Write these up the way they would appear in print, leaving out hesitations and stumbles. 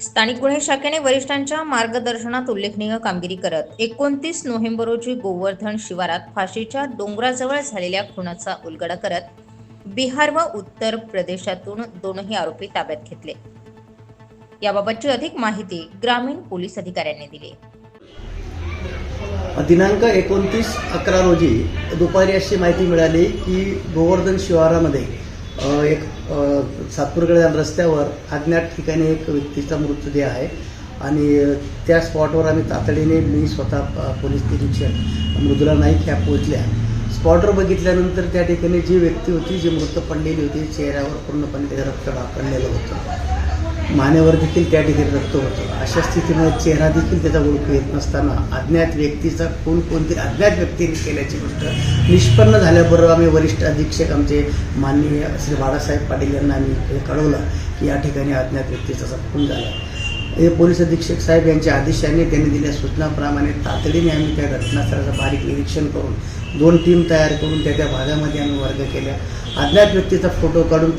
स्थानिक गुन्हे शाखेने वरिष्ठांच्या मार्गदर्शनात उल्लेखनीय कामगिरी करत 29 नोव्हेंबर रोजी गोवर्धन शिवारात फाशीच्या डोंगराजवळ झालेल्या खुनाचा उलगडा करत बिहार व उत्तर प्रदेशातून दोनही आरोपी ताब्यात घेतले। याबाबतची अधिक माहिती ग्रामीण पोलीस अधिकाऱ्यांनी दिली। दिनांक 29/11 रोजी दुपारी अशी माहिती मिळाली की गोवर्धन शिवारामध्ये एक सातपूरकडे रस्त्यावर अज्ञात ठिकाणी एक व्यक्तीचा मृतदेह आहे आणि त्या स्पॉटवर आम्ही तातडीने मी स्वतः पोलीस निरीक्षक मृदुला नाईक ह्या पोहोचल्या। स्पॉटवर बघितल्यानंतर त्या ठिकाणी जी व्यक्ती होती जी मृत पडलेली होती चेहऱ्यावर पूर्णपणे त्याचं रक्त ढाकळलेलं होतं, मानेवर देखील त्या ठिकाणी रक्त होतं। अशा स्थितीमध्ये चेहरा देखील त्याचा ओळखू येत नसताना अज्ञात व्यक्तीचा खून कोणतरी अज्ञात व्यक्तीने केल्याची गोष्ट निष्पन्न झाल्याबरोबर आम्ही वरिष्ठ अधीक्षक आमचे माननीय श्री बाळासाहेब पाटील यांना आम्ही कळवलं की या ठिकाणी अज्ञात व्यक्तीचा खून झाला। हे पोलीस अधीक्षक साहेब यांच्या आदेशाने त्यांनी दिलेल्या सूचनाप्रमाणे तातडीने आम्ही त्या घटनास्थळाचं बारीक निरीक्षण करून 2 टीम तयार करून त्या भागामध्ये आम्ही वर्ग केल्या। अज्ञात व्यक्तीचा फोटो काढून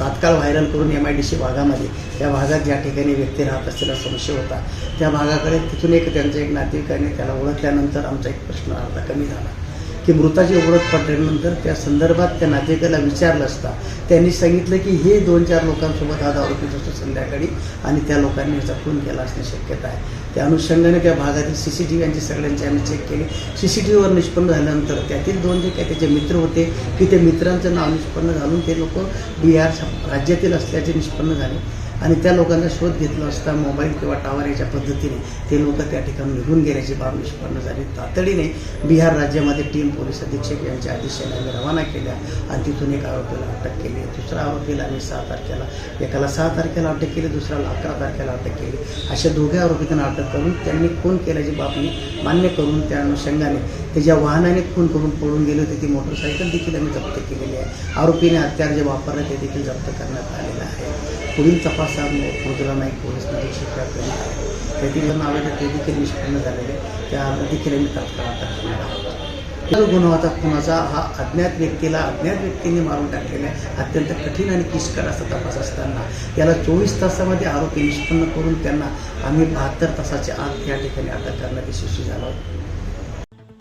तात्काळ व्हायरल करून MIDC भागामध्ये त्या भागात ज्या ठिकाणी व्यक्ती राहत असलेला संशय होता त्या भागाकडे तिथून त्यांचा एक नातेवाईकाने त्याला ओळखल्यानंतर आमचा एक प्रश्न अर्धा कमी झाला की मृताची ओळख पटल्यानंतर त्या संदर्भात त्या नातेवाईकाला विचारलं असता त्यांनी सांगितलं की हे 2-4 लोकांसोबत आज आरोपी असतो संध्याकाळी आणि त्या लोकांनी याचा खून केला असण्याची शक्यता आहे। त्या अनुषंगाने त्या भागातील CCTV यांची सगळ्यांची आम्ही चेक केली। CCTVवर निष्पन्न झाल्यानंतर त्यातील 2 जे काही त्याचे मित्र होते की ते मित्रांचं नाव निष्पन्न घालून ते लोक बिहार राज्यातील असल्याचे निष्पन्न झाले आणि त्या लोकांचा शोध घेतला असता मोबाईल किंवा टावर याच्या पद्धतीने ते लोक त्या ठिकाणी निघून गेल्याची बाब निष्पन्न झाली। तातडीने बिहार राज्यामध्ये टीम पोलीस अधीक्षक यांच्या आदेशाने आम्ही रवाना केल्या आणि तिथून एक आरोपीला अटक केली। दुसऱ्या आरोपीला आम्ही 6 तारखेला, एकाला 6 तारखेला अटक केली, दुसऱ्याला 11 तारखेला अटक केली। अशा दोघे आरोपींना अटक करून त्यांनी खून केल्याची बाब मान्य करून त्या अनुषंगाने ते ज्या वाहनाने खून करून पळून गेले होते ती मोटरसायकल देखील आम्ही जप्त केलेली आहे। आरोपीने हत्यार जे वापरलं ते देखील जप्त करण्यात आलेलं आहे। पुढील तपास मृदुला नाईक पोलीस निरीक्षक करीत आहे। त्यातील नावे ते देखील निष्पन्न झालेले त्या देखील आम्ही तात्काळ अटक करणार आहोत। जो गुन्हा होता खुनाचा हा अज्ञात व्यक्तीने मारून टाकलेला अत्यंत कठीण आणि किचकट असा तपास असताना याला 24 तासामध्ये आरोपी निष्पन्न करून त्यांना आम्ही 72 तासाच्या आत या ठिकाणी अटक करण्यात यशस्वी झालो।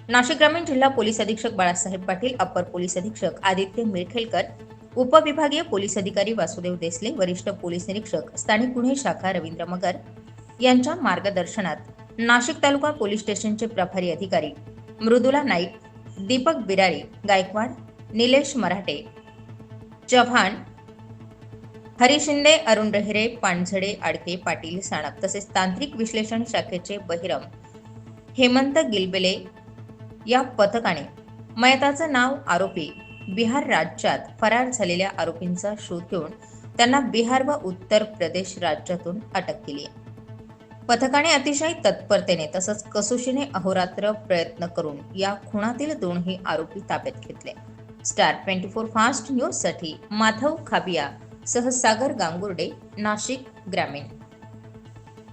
नाशिक ग्रामीण जिल्हा पोलीस अधीक्षक बाळासाहेब पाटील, अपर पोलीस अधीक्षक आदित्य मिळखेलकर, उपविभागीय पोलीस अधिकारी वासुदेव देसले, वरिष्ठ पोलीस निरीक्षक स्थानिक गुन्हे शाखा रवींद्र मगर यांच्या मार्गदर्शनात नाशिक तालुका पोलीस स्टेशनचे प्रभारी अधिकारी मृदुला नाईक, दीपक बिरारी गायकवाड, निलेश मराठे, चव्हाण, हरी शिंदे, अरुण रहिरे, पानझडे, आडके, पाटील, साणप तसेच तांत्रिक विश्लेषण शाखेचे बहिरम हेमंत गिलबेले या पथकाने मयताचं नाव आरोपी बिहार राज्यात फरार झालेल्या आरोपींचा शोध घेऊन त्यांना बिहार व उत्तर प्रदेश राज्यातून अटक केली। पथकाने अतिशय तत्परतेने तसंच कसोशीने अहोरात्र प्रयत्न करून या खुनातील दोनही आरोपी ताब्यात घेतले। स्टार 24 फास्ट न्यूज साठी माधव खाबिया सह सागर गांगुर्डे, नाशिक ग्रामीण।